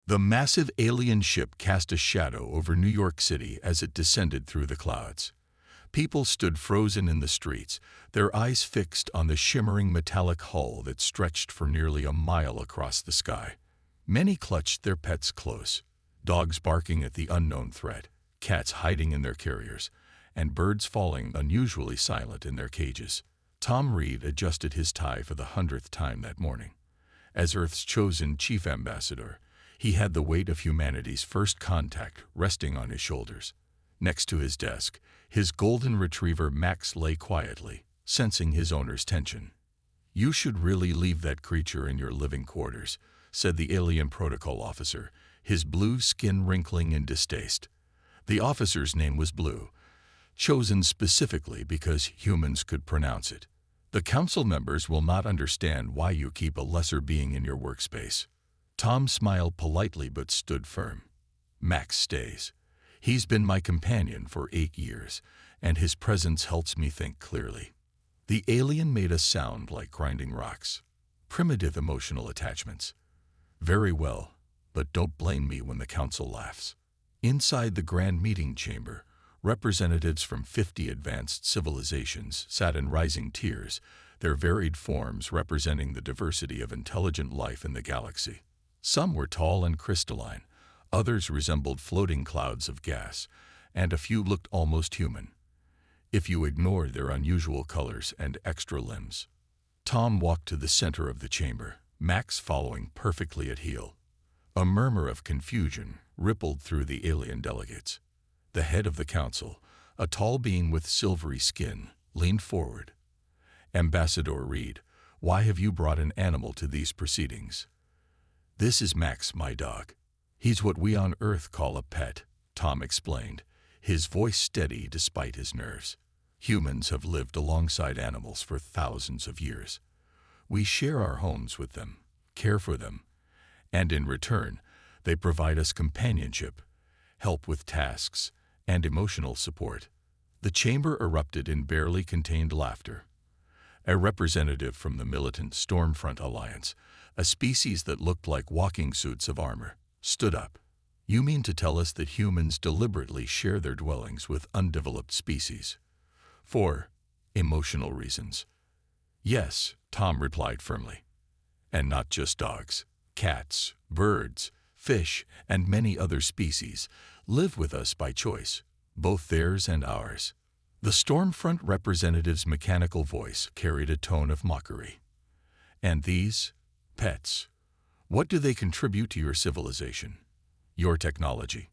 The massive alien ship cast a shadow over New York City as it descended through the clouds. People stood frozen in the streets, their eyes fixed on the shimmering metallic hull that stretched for nearly a mile across the sky. Many clutched their pets close, dogs barking at the unknown threat, cats hiding in their carriers, and birds falling unusually silent in their cages. Tom Reed adjusted his tie for the 100th time that morning. As Earth's chosen chief ambassador, he had the weight of humanity's first contact resting on his shoulders. Next to his desk, his golden retriever Max lay quietly, sensing his owner's tension. "You should really leave that creature in your living quarters," said the alien protocol officer, his blue skin wrinkling in distaste. The officer's name was Blue, chosen specifically because humans could pronounce it. "The council members will not understand why you keep a lesser being in your workspace." Tom smiled politely but stood firm. "Max stays. He's been my companion for 8 years, and his presence helps me think clearly." The alien made a sound like grinding rocks. "Primitive emotional attachments. Very well, but don't blame me when the council laughs." Inside the grand meeting chamber, representatives from 50 advanced civilizations sat in rising tiers, their varied forms representing the diversity of intelligent life in the galaxy. Some were tall and crystalline, others resembled floating clouds of gas, and a few looked almost human, if you ignored their unusual colors and extra limbs. Tom walked to the center of the chamber, Max following perfectly at heel. A murmur of confusion rippled through the alien delegates. The head of the council, a tall being with silvery skin, leaned forward. "Ambassador Reed, why have you brought an animal to these proceedings?" "This is Max, my dog. He's what we on Earth call a pet," Tom explained, his voice steady despite his nerves. "Humans have lived alongside animals for thousands of years. We share our homes with them, care for them, and in return, they provide us companionship, help with tasks, and emotional support." The chamber erupted in barely contained laughter. A representative from the militant Stormfront Alliance, a species that looked like walking suits of armor, stood up. "You mean to tell us that humans deliberately share their dwellings with undeveloped species? For emotional reasons?" "Yes," Tom replied firmly. "And not just dogs. Cats, birds, fish, and many other species live with us by choice, both theirs and ours." The Stormfront representative's mechanical voice carried a tone of mockery. "And these pets, what do they contribute to your civilization, your technology,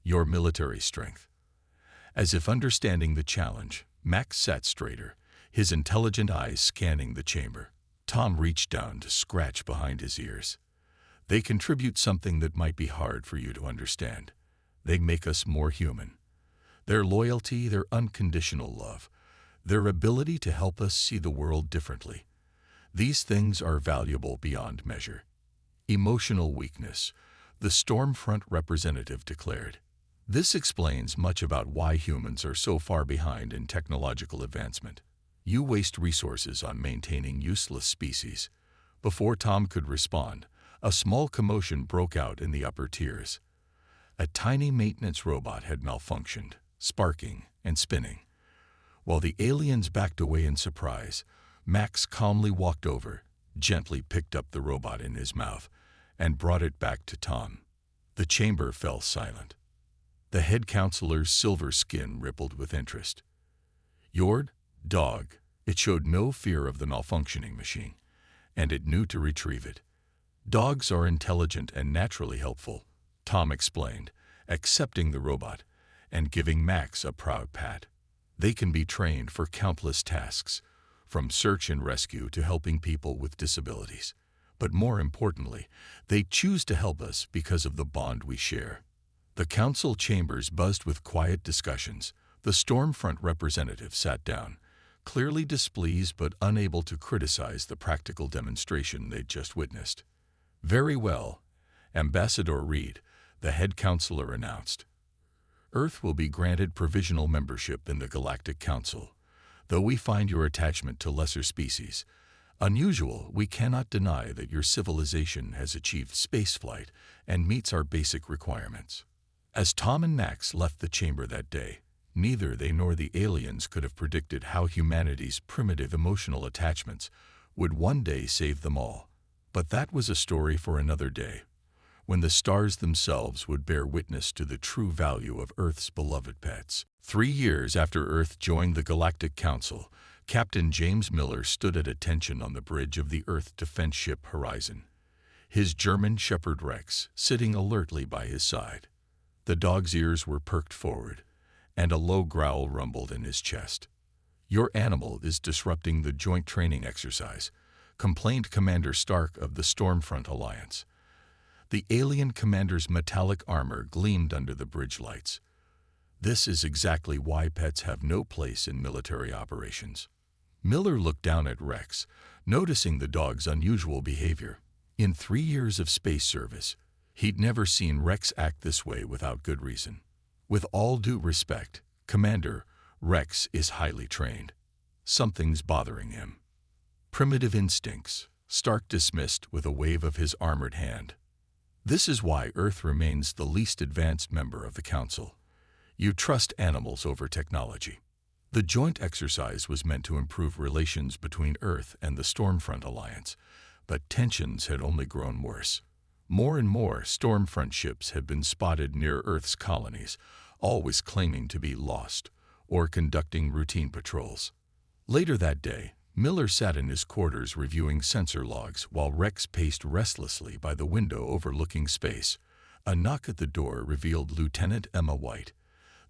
your military strength?" As if understanding the challenge, Max sat straighter, his intelligent eyes scanning the chamber. Tom reached down to scratch behind his ears. "They contribute something that might be hard for you to understand. They make us more human. Their loyalty, their unconditional love, their ability to help us see the world differently. These things are valuable beyond measure." "Emotional weakness," the Stormfront representative declared. "This explains much about why humans are so far behind in technological advancement. You waste resources on maintaining useless species." Before Tom could respond, a small commotion broke out in the upper tiers. A tiny maintenance robot had malfunctioned, sparking and spinning. While the aliens backed away in surprise, Max calmly walked over, gently picked up the robot in his mouth, and brought it back to Tom. The chamber fell silent. The head counselor's silver skin rippled with interest. "Your dog." It showed no fear of the malfunctioning machine, and it knew to retrieve it. "Dogs are intelligent and naturally helpful," Tom explained, accepting the robot and giving Max a proud pat. "They can be trained for countless tasks, from search and rescue to helping people with disabilities. But more importantly, they choose to help us because of the bond we share." The council chambers buzzed with quiet discussions. The Stormfront representative sat down, clearly displeased but unable to criticize the practical demonstration they'd just witnessed. "Very well, Ambassador Reed," the head counselor announced. "Earth will be granted provisional membership in the Galactic Council. Though we find your attachment to lesser species Unusual, we cannot deny that your civilization has achieved spaceflight and meets our basic requirements. As Tom and Max left the chamber that day, neither they nor the aliens could have predicted how humanity's primitive emotional attachments would one day save them all. But that was a story for another day, when the stars themselves would bear witness to the true value of Earth's beloved pets. 3 years after Earth joined the Galactic Council, Captain James Miller stood at attention on the bridge of the Earth defense ship Horizon, his German Shepherd Rex sitting alertly by his side. The dog's ears were perked forward, and a low growl rumbled in his chest. "Your animal is disrupting the joint training exercise," complained Commander Stark of the Stormfront Alliance. The alien commander's metallic armor gleamed under the bridge lights. "This is exactly why pets have no place in military operations." Miller looked down at Rex, noticing the dog's unusual behavior. In 3 years of space service, he'd never seen Rex act this way without good reason. "With all due respect, Commander, Rex is highly trained. Something's bothering him." "Primitive instincts," Stark dismissed with a wave of his armored hand. "This is why Earth remains the least advanced member of the Council. You trust animals over technology." The joint exercise was meant to improve relations between Earth and the Stormfront Alliance, but tensions had only grown worse. More and more Stormfront ships had been spotted near Earth's colonies, always claiming to be lost or conducting routine patrols. Later that day, Miller sat in his quarters reviewing sensor logs while Rex paced restlessly by the window overlooking space. A knock at the door revealed Lieutenant Emma White,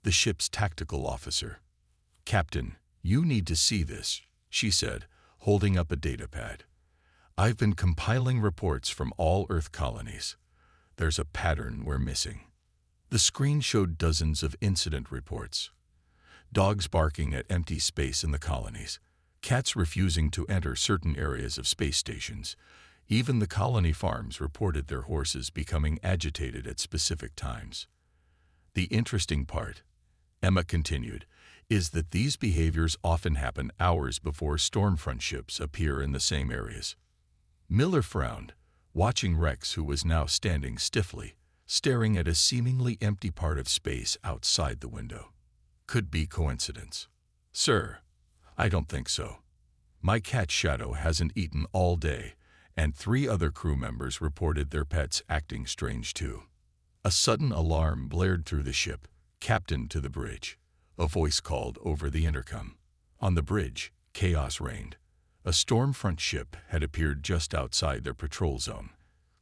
the ship's tactical officer. "Captain, you need to see this," she said, holding up a datapad. "I've been compiling reports from all Earth colonies. There's a pattern we're missing." The screen showed dozens of incident reports. Dogs barking at empty space in the colonies, cats refusing to enter certain areas of space stations. Even the colony farms reported their horses becoming agitated at specific times. "The interesting part," Emma continued, "is that these behaviors often happen hours before Stormfront ships appear in the same areas." Miller frowned, watching Rex, who was now standing stiffly, staring at a seemingly empty part of space outside the window. "Could be coincidence." "Sir, I don't think so. My cat Shadow hasn't eaten all day, and 3 other crew members reported their pets acting strange too." A sudden alarm blared through the ship. "Captain, to the bridge," a voice called over the intercom. On the bridge, chaos reigned. A Stormfront ship had appeared just outside their patrol zone,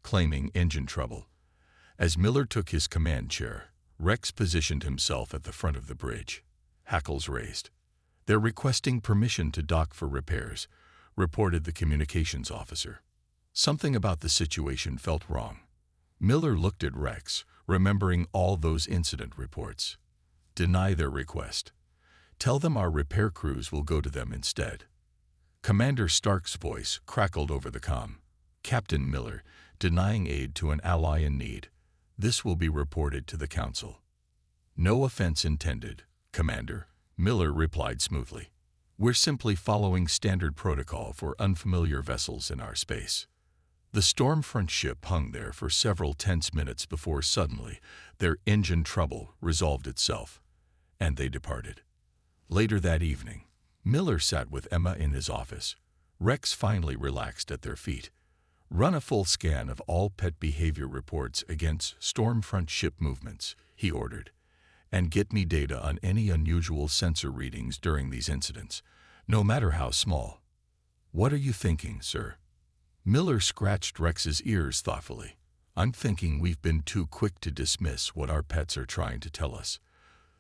claiming engine trouble. As Miller took his command chair, Rex positioned himself at the front of the bridge, hackles raised. "They're requesting permission to dock for repairs," reported the communications officer. Something about the situation felt wrong. Miller looked at Rex, remembering all those incident reports. "Deny their request. Tell them our repair crews will go to them instead." Commander Stark's voice crackled over the comm. "Captain Miller, denying aid to an ally in need. This will be reported to the Council." "No offense intended, Commander," Miller replied smoothly. "We're simply following standard protocol for unfamiliar vessels in our space." The Stormfront ship hung there for several tense minutes before suddenly their engine trouble resolved itself, and they departed. Later that evening, Miller sat with Emma in his office. Rex finally relaxed at their feet. "Run a full scan of all pet behavior reports against Stormfront ship movements," he ordered, "and get me data on any unusual sensor readings during these incidents, no matter how small." "What are you thinking, sir?" Miller scratched Rex's ears thoughtfully. "I'm thinking we've been too quick to dismiss what our pets are trying to tell us.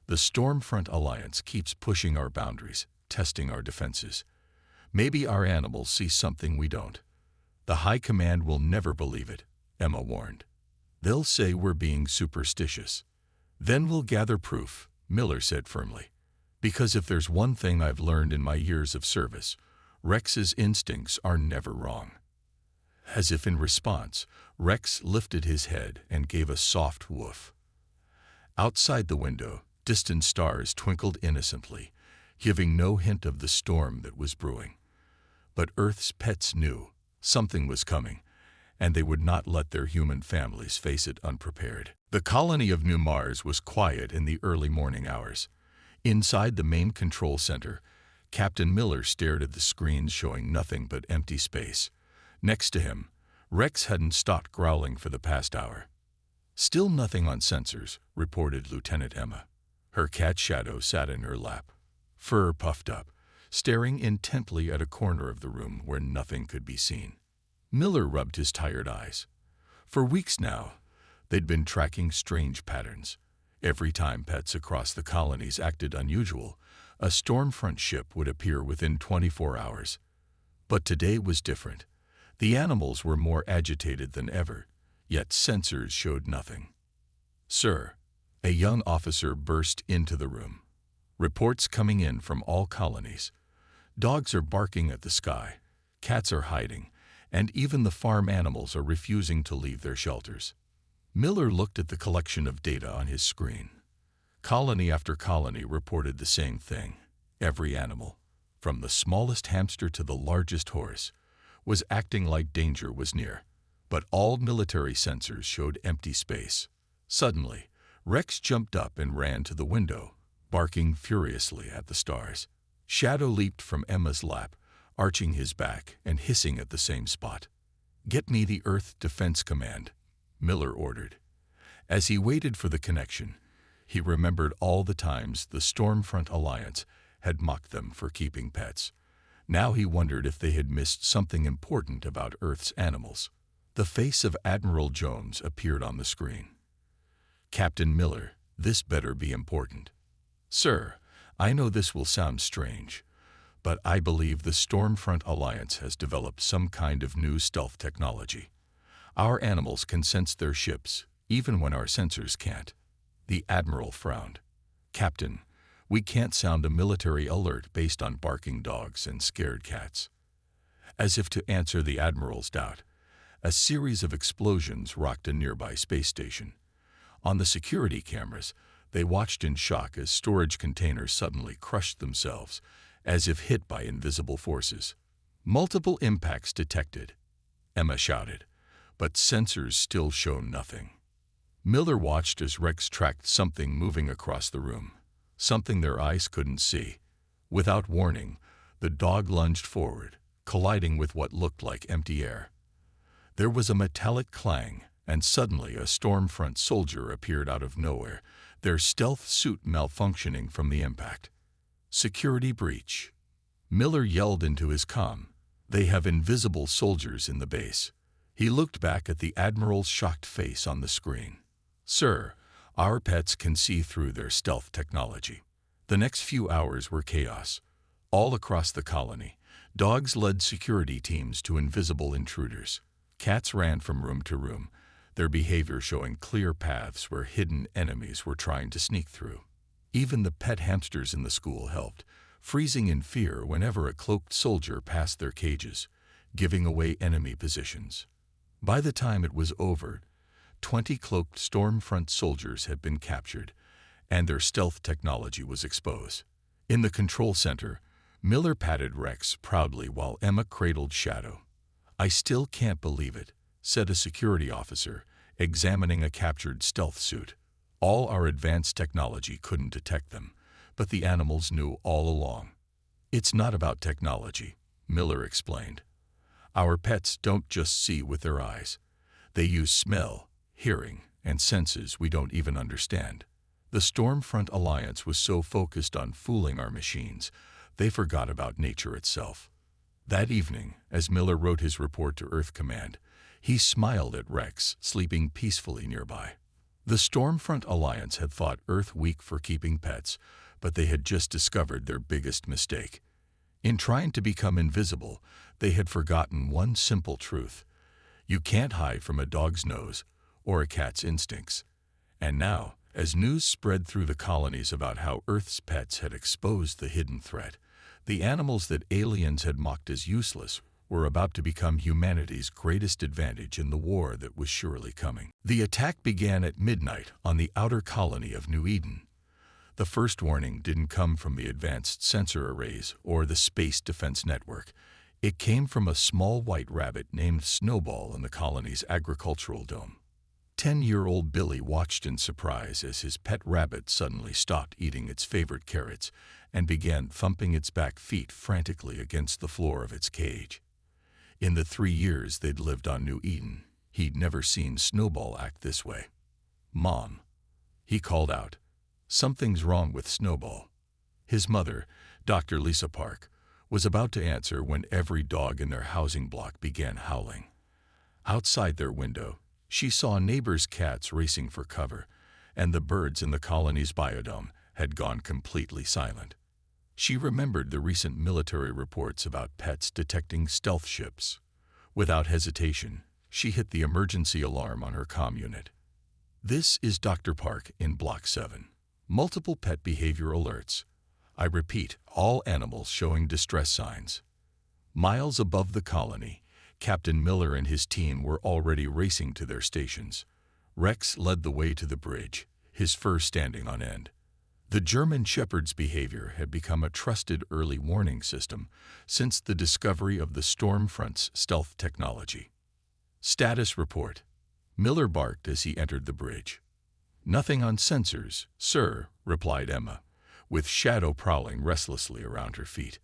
The Stormfront Alliance keeps pushing our boundaries, testing our defenses. Maybe our animals see something we don't." "The High Command will never believe it," Emma warned. "They'll say we're being superstitious. Then we'll gather proof," Miller said firmly. "Because if there's one thing I've learned in my years of service, Rex's instincts are never wrong." As if in response, Rex lifted his head and gave a soft woof. Outside the window, distant stars twinkled innocently, giving no hint of the storm that was brewing. But Earth's pets knew something was coming, and they would not let their human families face it unprepared. The colony of New Mars was quiet in the early morning hours. Inside the main control center, Captain Miller stared at the screens showing nothing but empty space. Next to him, Rex hadn't stopped growling for the past hour. "Still nothing on sensors," reported Lieutenant Emma. Her cat Shadow sat in her lap, fur puffed up, staring intently at a corner of the room where nothing could be seen. Miller rubbed his tired eyes. For weeks now, they'd been tracking strange patterns. Every time pets across the colonies acted unusual, a Stormfront ship would appear within 24 hours. But today was different. The animals were more agitated than ever, yet sensors showed nothing. "Sir," a young officer burst into the room. "Reports coming in from all colonies. Dogs are barking at the sky, cats are hiding, and even the farm animals are refusing to leave their shelters." Miller looked at the collection of data on his screen. Colony after colony reported the same thing. Every animal, from the smallest hamster to the largest horse, was acting like danger was near. But all military sensors showed empty space. Suddenly, Rex jumped up and ran to the window, barking furiously at the stars. Shadow leaped from Emma's lap, arching his back and hissing at the same spot. "Get me the Earth Defense Command," Miller ordered. As he waited for the connection, he remembered all the times the Stormfront Alliance had mocked them for keeping pets. Now he wondered if they had missed something important about Earth's animals. The face of Admiral Jones appeared on the screen. "Captain Miller, this better be important." "Sir, I know this will sound strange, but I believe the Stormfront Alliance has developed some kind of new stealth technology. Our animals can sense their ships, even when our sensors can't." The Admiral frowned. "Captain, we can't sound a military alert based on barking dogs and scared cats." As if to answer the Admiral's doubt, a series of explosions rocked a nearby space station. On the security cameras, they watched in shock as storage containers suddenly crushed themselves, as if hit by invisible forces. "Multiple impacts detected," Emma shouted, but sensors still show nothing. Miller watched as Rex tracked something moving across the room, something their eyes couldn't see. Without warning, the dog lunged forward, colliding with what looked like empty air. There was a metallic clang, and suddenly a Stormfront soldier appeared out of nowhere, their stealth suit malfunctioning from the impact. "Security breach." Miller yelled into his comm. "They have invisible soldiers in the base." He looked back at the Admiral's shocked face on the screen. "Sir, our pets can see through their stealth technology." The next few hours were chaos. All across the colony, dogs led security teams to invisible intruders. Cats ran from room to room, their behavior showing clear paths where hidden enemies were trying to sneak through. Even the pet hamsters in the school helped, freezing in fear whenever a cloaked soldier passed their cages, giving away enemy positions. By the time it was over, 20 cloaked Stormfront soldiers had been captured, and their stealth technology was exposed. In the control center, Miller patted Rex proudly while Emma cradled Shadow. "I still can't believe it," said a security officer, examining a captured stealth suit. "All our advanced technology couldn't detect them, but the animals knew all along." "It's not about technology," Miller explained. "Our pets don't just see with their eyes. They use smell, hearing, and senses we don't even understand." The Stormfront Alliance was so focused on fooling our machines, they forgot about nature itself. That evening, as Miller wrote his report to Earth Command, he smiled at Rex, sleeping peacefully nearby. The Stormfront Alliance had thought Earth weak for keeping pets, but they had just discovered their biggest mistake. In trying to become invisible, they had forgotten one simple truth: you can't hide from a dog's nose or a cat's instincts. And now, as news spread through the colonies about how Earth's pets had exposed the hidden threat, the animals that aliens had mocked as useless were about to become humanity's greatest advantage in the war that was surely coming. The attack began at midnight on the outer colony of New Eden. The first warning didn't come from the advanced sensor arrays or the Space Defense Network. It came from a small white rabbit named Snowball in the colony's agricultural dome. 10-year-old Billy watched in surprise as his pet rabbit suddenly stopped eating its favorite carrots and began thumping its back feet frantically against the floor of its cage. In the 3 years they'd lived on New Eden, he'd never seen Snowball act this way. "Mom," he called out. "Something's wrong with Snowball." His mother, Dr. Lisa Park, was about to answer when every dog in their housing block began howling. Outside their window, she saw neighbors' cats racing for cover, and the birds in the colony's biodome had gone completely silent. She remembered the recent military reports about pets detecting stealth ships. Without hesitation, she hit the emergency alarm on her comm unit. "This is Dr. Park in Block 7. Multiple pet behavior alerts. I repeat, all animals showing distress signs." Miles above the colony, Captain Miller and his team were already racing to their stations. Rex led the way to the bridge, his fur standing on end. The German Shepherd's behavior had become a trusted early warning system since the discovery of the Stormfront's stealth technology. "Status report." Miller barked as he entered the bridge. "Nothing on sensors, sir," replied Emma, with Shadow prowling restlessly around her feet.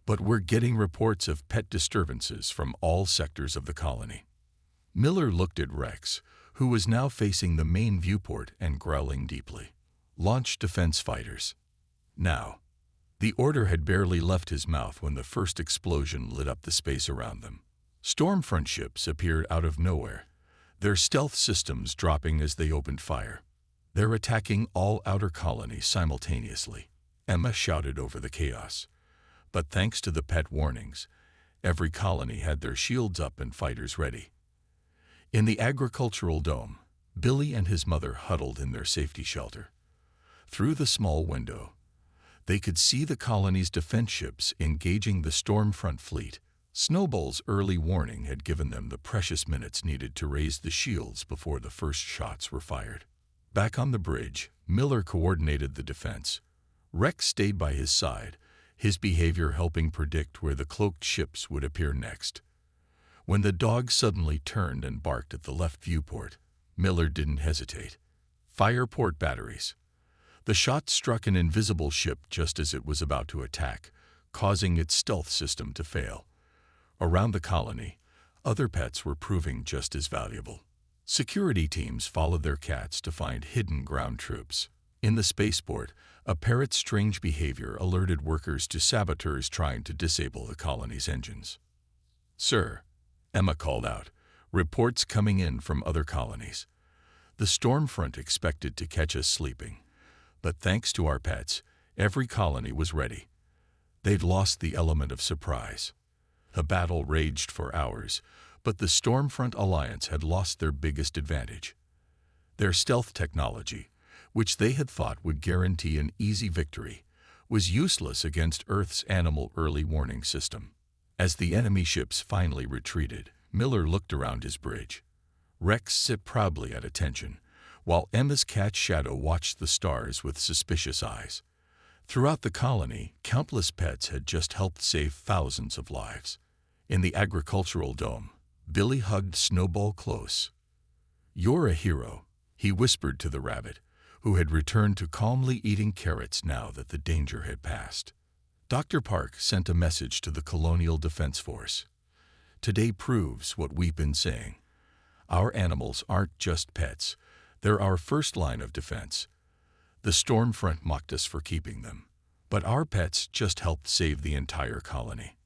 "But we're getting reports of pet disturbances from all sectors of the colony." Miller looked at Rex, who was now facing the main viewport and growling deeply. "Launch defense fighters. Now." The order had barely left his mouth when the first explosion lit up the space around them. Stormfront ships appeared out of nowhere, their stealth systems dropping as they opened fire. "They're attacking all outer colonies simultaneously," Emma shouted over the chaos. But thanks to the pet warnings, every colony had their shields up and fighters ready. In the agricultural dome, Billy and his mother huddled in their safety shelter. Through the small window, they could see the colony's defense ships engaging the Stormfront fleet. Snowball's early warning had given them the precious minutes needed to raise the shields before the first shots were fired. Back on the bridge, Miller coordinated the defense. Rex stayed by his side, his behavior helping predict where the cloaked ships would appear next. When the dog suddenly turned and barked at the left viewport, Miller didn't hesitate. "Fire port batteries." The shot struck an invisible ship just as it was about to attack, causing its stealth system to fail. Around the colony, other pets were proving just as valuable. Security teams followed their cats to find hidden ground troops. In the spaceport, a parrot's strange behavior alerted workers to saboteurs trying to disable the colony's engines. "Sir," Emma called out, "reports coming in from other colonies. The Stormfront expected to catch us sleeping. But thanks to our pets, every colony was ready. They'd lost the element of surprise. The battle raged for hours, but the Stormfront Alliance had lost their biggest advantage. Their stealth technology, which they had thought would guarantee an easy victory, was useless against Earth's animal early warning system." As the enemy ships finally retreated, Miller looked around his bridge. Rex sat proudly at attention, while Emma's cat Shadow watched the stars with suspicious eyes. Throughout the colony, countless pets had just helped save thousands of lives. In the agricultural dome, Billy hugged Snowball close. "You're a hero," he whispered to the rabbit, who had returned to calmly eating carrots now that the danger had passed. Dr. Park sent a message to the Colonial Defense Force. "Today proves what we've been saying. Our animals aren't just pets. They're our first line of defense. The Stormfront mocked us for keeping them, but our pets just helped save the entire colony."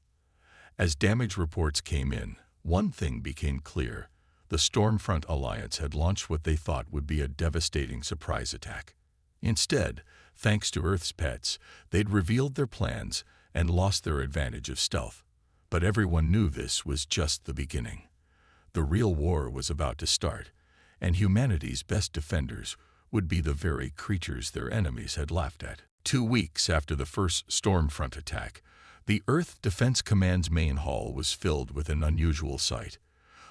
As damage reports came in, one thing became clear. The Stormfront Alliance had launched what they thought would be a devastating surprise attack. Instead, thanks to Earth's pets, they'd revealed their plans and lost their advantage of stealth. But everyone knew this was just the beginning. The real war was about to start, and humanity's best defenders would be the very creatures their enemies had laughed at. 2 weeks after the first Stormfront attack, the Earth Defense Command's main hall was filled with an unusual sight.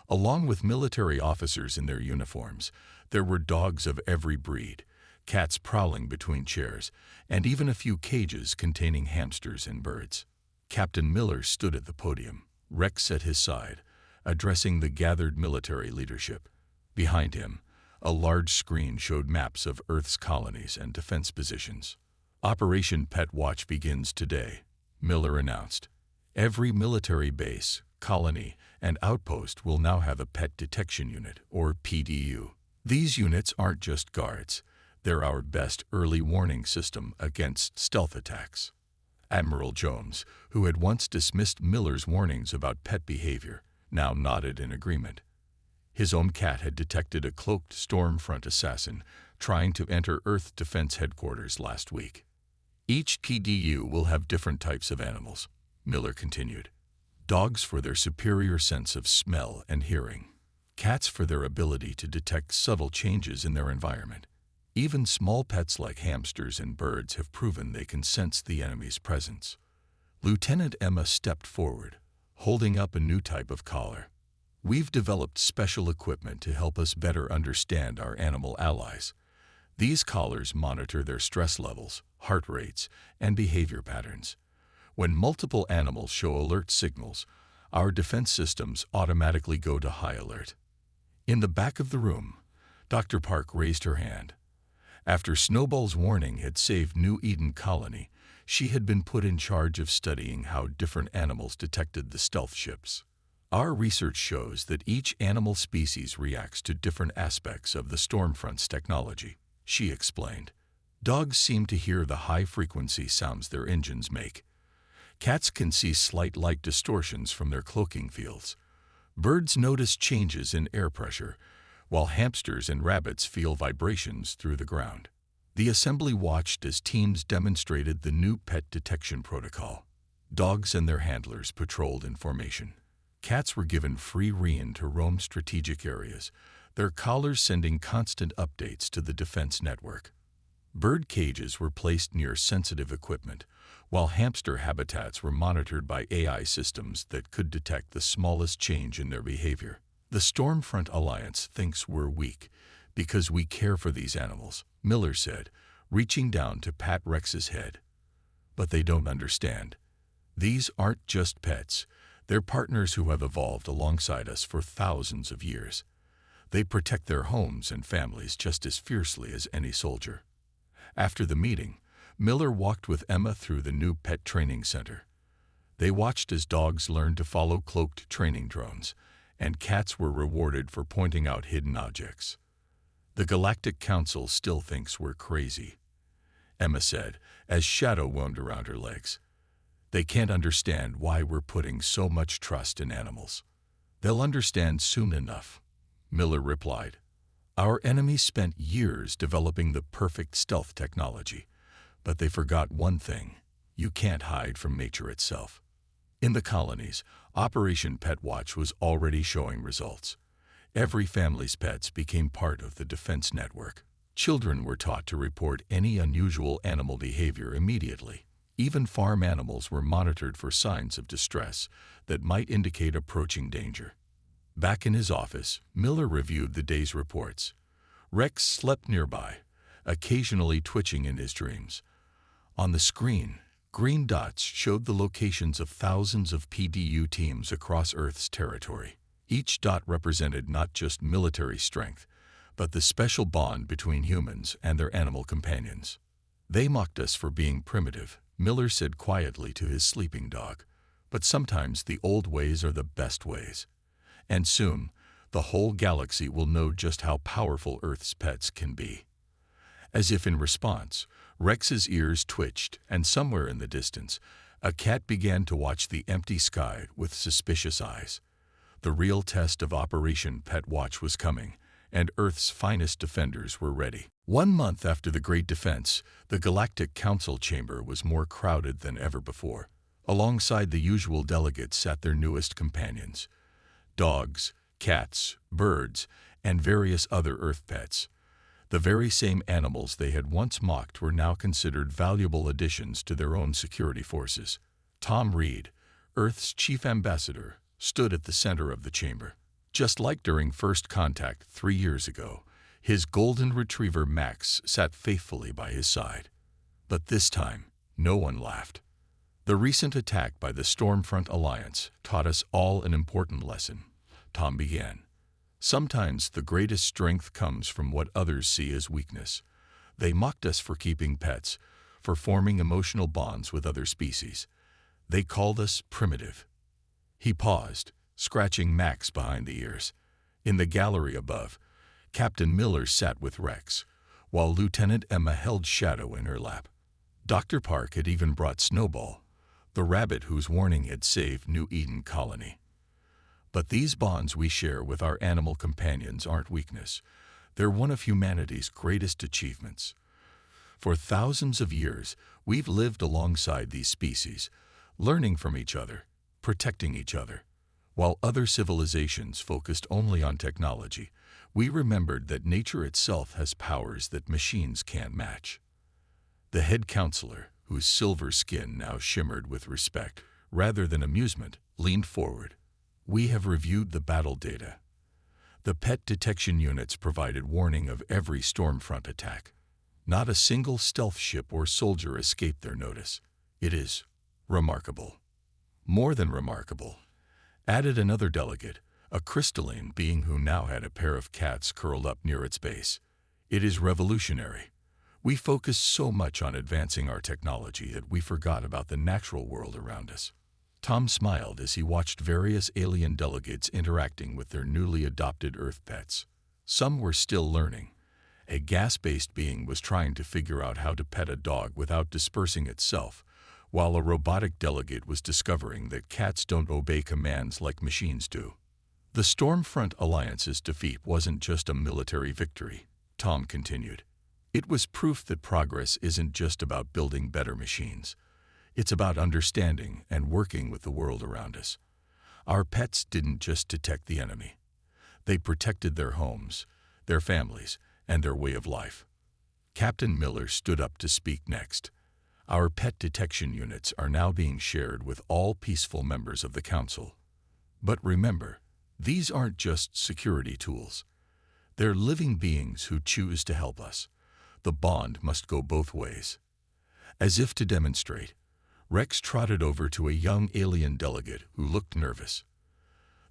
Along with military officers in their uniforms, there were dogs of every breed, cats prowling between chairs, and even a few cages containing hamsters and birds. Captain Miller stood at the podium, Rex at his side, addressing the gathered military leadership. Behind him, a large screen showed maps of Earth's colonies and defense positions. Operation Pet Watch begins today, Miller announced. Every military base, colony, and outpost will now have a Pet Detection Unit, or PDU. These units aren't just guards. They're our best early warning system against stealth attacks. Admiral Jones, who had once dismissed Miller's warnings about pet behavior, now nodded in agreement. His own cat had detected a cloaked Stormfront assassin trying to enter Earth Defense Headquarters last week. Each PDU will have different types of animals, Miller continued. Dogs for their superior sense of smell and hearing. Cats for their ability to detect subtle changes in their environment. Even small pets like hamsters and birds have proven they can sense the enemy's presence. Lieutenant Emma stepped forward, holding up a new type of collar. We've developed special equipment to help us better understand our animal allies. These collars monitor their stress levels, heart rates, and behavior patterns. When multiple animals show alert signals, our defense systems automatically go to high alert. In the back of the room, Dr. Park raised her hand. After Snowball's warning had saved New Eden Colony, she had been put in charge of studying how different animals detected the stealth ships. Our research shows that each animal species reacts to different aspects of the Stormfront's technology, she explained. Dogs seem to hear the high-frequency sounds their engines make. Cats can see slight light distortions from their cloaking fields. Birds notice changes in air pressure, while hamsters and rabbits feel vibrations through the ground. The assembly watched as teams demonstrated the new pet detection protocol. Dogs and their handlers patrolled in formation. Cats were given free rein to roam strategic areas, their collars sending constant updates to the defense network. Bird cages were placed near sensitive equipment, while hamster habitats were monitored by AI systems that could detect the smallest change in their behavior. The Stormfront Alliance thinks we're weak because we care for these animals, Miller said, reaching down to pat Rex's head. But they don't understand. These aren't just pets. They're partners who have evolved alongside us for thousands of years. They protect their homes and families just as fiercely as any soldier. After the meeting, Miller walked with Emma through the new pet training center. They watched as dogs learned to follow cloaked training drones, and cats were rewarded for pointing out hidden objects. The Galactic Council still thinks we're crazy, Emma said, as Shadow wound around her legs. They can't understand why we're putting so much trust in animals. They'll understand soon enough, Miller replied. Our enemies spent years developing the perfect stealth technology, but they forgot one thing: you can't hide from nature itself. In the colonies, Operation Pet Watch was already showing results. Every family's pets became part of the defense network. Children were taught to report any unusual animal behavior immediately. Even farm animals were monitored for signs of distress that might indicate approaching danger. Back in his office, Miller reviewed the day's reports. Rex slept nearby, occasionally twitching in his dreams. On the screen, green dots showed the locations of thousands of PDU teams across Earth's territory. Each dot represented not just military strength, but the special bond between humans and their animal companions. They mocked us for being primitive, Miller said quietly to his sleeping dog. But sometimes the old ways are the best ways. And soon, the whole galaxy will know just how powerful Earth's pets can be. As if in response, Rex's ears twitched, and somewhere in the distance, a cat began to watch the empty sky with suspicious eyes. The real test of Operation Pet Watch was coming, and Earth's finest defenders were ready. 1 month after the Great Defense, the Galactic Council chamber was more crowded than ever before. Alongside the usual delegates sat their newest companions: dogs, cats, birds, and various other Earth pets. The very same animals they had once mocked were now considered valuable additions to their own security forces. Tom Reed, Earth's chief ambassador, stood at the center of the chamber. Just like during first contact 3 years ago, his golden retriever Max sat faithfully by his side. But this time, no one laughed. The recent attack by the Stormfront Alliance taught us all an important lesson. Tom began. Sometimes the greatest strength comes from what others see as weakness. They mocked us for keeping pets, for forming emotional bonds with other species. They called us primitive. He paused, scratching Max behind the ears. In the gallery above, Captain Miller sat with Rex, while Lieutenant Emma held Shadow in her lap. Dr. Park had even brought Snowball, the rabbit whose warning had saved New Eden Colony. But these bonds we share with our animal companions aren't weakness. They're one of humanity's greatest achievements. For thousands of years, we've lived alongside these species, learning from each other, protecting each other. While other civilizations focused only on technology, we remembered that nature itself has powers that machines can't match. The head counselor, whose silver skin now shimmered with respect rather than amusement, leaned forward. We have reviewed the battle data. The pet detection units provided warning of every Stormfront attack. Not a single stealth ship or soldier escaped their notice. It is remarkable. More than remarkable, added another delegate, a crystalline being who now had a pair of cats curled up near its base. It is revolutionary. We focused so much on advancing our technology that we forgot about the natural world around us. Tom smiled as he watched various alien delegates interacting with their newly adopted Earth pets. Some were still learning. A gas-based being was trying to figure out how to pet a dog without dispersing itself, while a robotic delegate was discovering that cats don't obey commands like machines do. The Stormfront Alliance's defeat wasn't just a military victory, Tom continued. It was proof that progress isn't just about building better machines. It's about understanding and working with the world around us. Our pets didn't just detect the enemy. They protected their homes, their families, and their way of life. Captain Miller stood up to speak next. Our pet detection units are now being shared with all peaceful members of the Council. But remember, these aren't just security tools. They're living beings who choose to help us. The bond must go both ways. As if to demonstrate, Rex trotted over to a young alien delegate who looked nervous.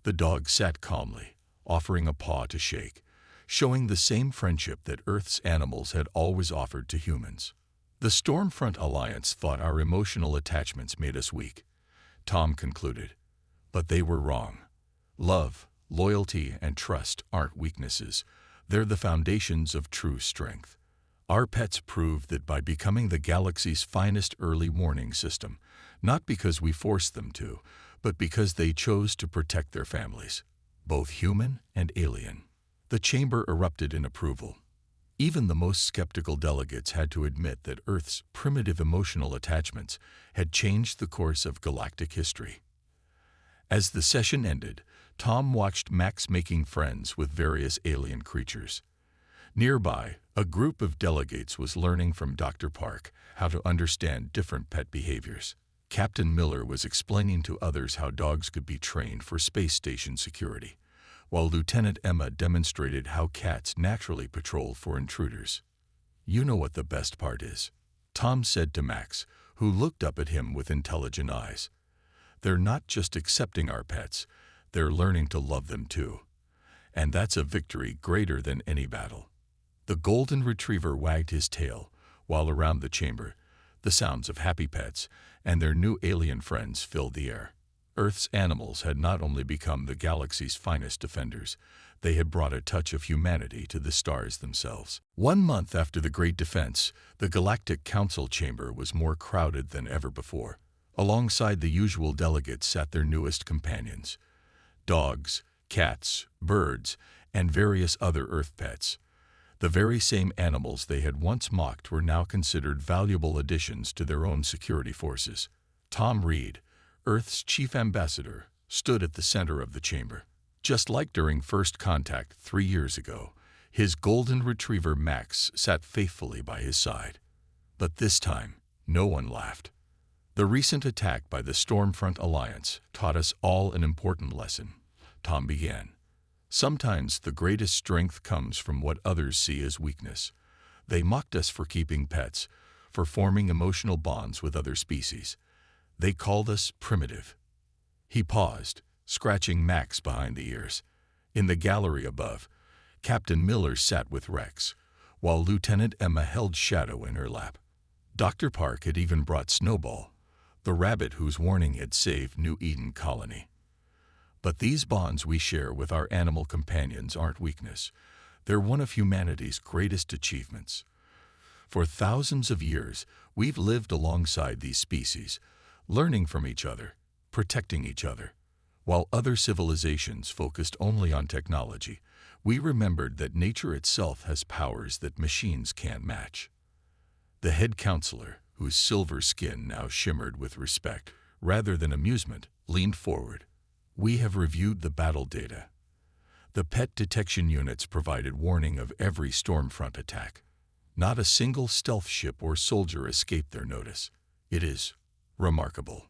The dog sat calmly, offering a paw to shake, showing the same friendship that Earth's animals had always offered to humans. The Stormfront Alliance thought our emotional attachments made us weak, Tom concluded. But they were wrong. Love, loyalty, and trust aren't weaknesses. They're the foundations of true strength. Our pets proved that by becoming the galaxy's finest early warning system, not because we forced them to, but because they chose to protect their families, both human and alien. The chamber erupted in approval. Even the most skeptical delegates had to admit that Earth's primitive emotional attachments had changed the course of galactic history. As the session ended, Tom watched Max making friends with various alien creatures. Nearby, a group of delegates was learning from Dr. Park how to understand different pet behaviors. Captain Miller was explaining to others how dogs could be trained for space station security, while Lieutenant Emma demonstrated how cats naturally patrol for intruders. You know what the best part is, Tom said to Max, who looked up at him with intelligent eyes. They're not just accepting our pets, they're learning to love them too. And that's a victory greater than any battle. The golden retriever wagged his tail, while around the chamber, the sounds of happy pets and their new alien friends filled the air. Earth's animals had not only become the galaxy's finest defenders, they had brought a touch of humanity to the stars themselves. 1 month after the Great Defense, the Galactic Council chamber was more crowded than ever before. Alongside the usual delegates sat their newest companions: dogs, cats, birds, and various other Earth pets. The very same animals they had once mocked were now considered valuable additions to their own security forces. Tom Reed, Earth's chief ambassador, stood at the center of the chamber. Just like during first contact 3 years ago, his golden retriever Max sat faithfully by his side. But this time, no one laughed. The recent attack by the Stormfront Alliance taught us all an important lesson, Tom began. Sometimes the greatest strength comes from what others see as weakness. They mocked us for keeping pets, for forming emotional bonds with other species. They called us primitive. He paused, scratching Max behind the ears. In the gallery above, Captain Miller sat with Rex, while Lieutenant Emma held Shadow in her lap. Dr. Park had even brought Snowball, the rabbit whose warning had saved New Eden Colony. But these bonds we share with our animal companions aren't weakness. They're one of humanity's greatest achievements. For thousands of years, we've lived alongside these species, learning from each other, protecting each other. While other civilizations focused only on technology, we remembered that nature itself has powers that machines can't match. The head counselor, whose silver skin now shimmered with respect rather than amusement, leaned forward. We have reviewed the battle data. The pet detection units provided warning of every stormfront attack. Not a single stealth ship or soldier escaped their notice. It is remarkable.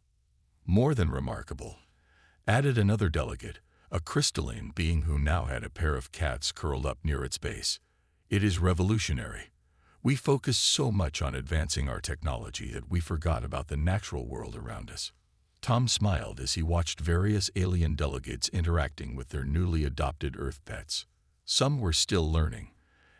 More than remarkable, added another delegate, a crystalline being who now had a pair of cats curled up near its base. It is revolutionary. We focused so much on advancing our technology that we forgot about the natural world around us. Tom smiled as he watched various alien delegates interacting with their newly adopted Earth pets. Some were still learning.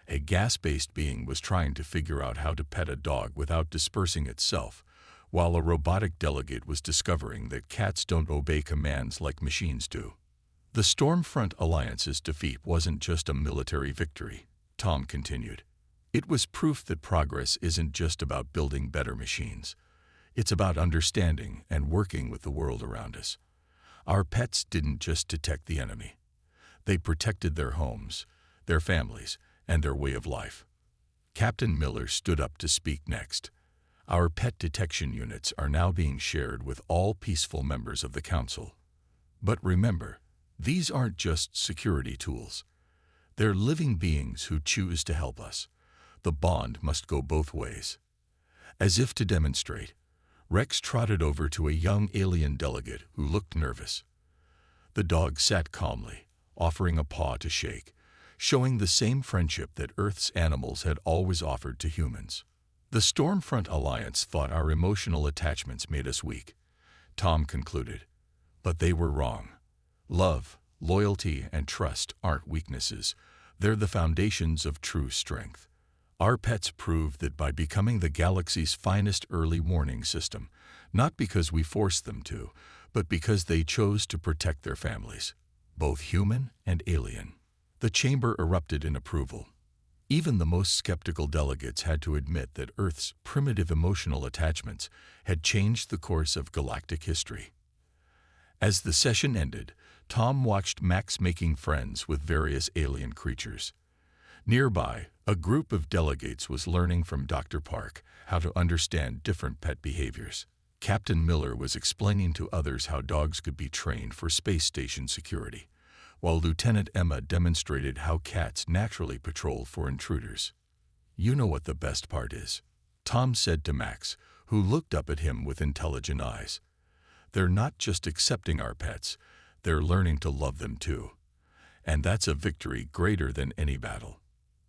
A gas-based being was trying to figure out how to pet a dog without dispersing itself, while a robotic delegate was discovering that cats don't obey commands like machines do. The Stormfront Alliance's defeat wasn't just a military victory, Tom continued. It was proof that progress isn't just about building better machines. It's about understanding and working with the world around us. Our pets didn't just detect the enemy. They protected their homes, their families, and their way of life. Captain Miller stood up to speak next. Our pet detection units are now being shared with all peaceful members of the Council. But remember, these aren't just security tools. They're living beings who choose to help us. The bond must go both ways. As if to demonstrate, Rex trotted over to a young alien delegate who looked nervous. The dog sat calmly, offering a paw to shake, showing the same friendship that Earth's animals had always offered to humans. The Stormfront Alliance thought our emotional attachments made us weak, Tom concluded. But they were wrong. Love, loyalty, and trust aren't weaknesses. They're the foundations of true strength. Our pets proved that by becoming the galaxy's finest early warning system, not because we forced them to, but because they chose to protect their families, both human and alien. The chamber erupted in approval. Even the most skeptical delegates had to admit that Earth's primitive emotional attachments had changed the course of galactic history. As the session ended, Tom watched Max making friends with various alien creatures. Nearby, a group of delegates was learning from Dr. Park how to understand different pet behaviors. Captain Miller was explaining to others how dogs could be trained for space station security, while Lieutenant Emma demonstrated how cats naturally patrol for intruders. You know what the best part is, Tom said to Max, who looked up at him with intelligent eyes. They're not just accepting our pets, they're learning to love them too. And that's a victory greater than any battle.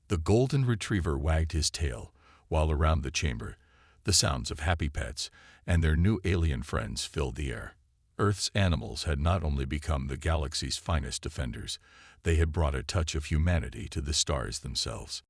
The golden retriever wagged his tail, while around the chamber, the sounds of happy pets and their new alien friends filled the air. Earth's animals had not only become the galaxy's finest defenders, they had brought a touch of humanity to the stars themselves.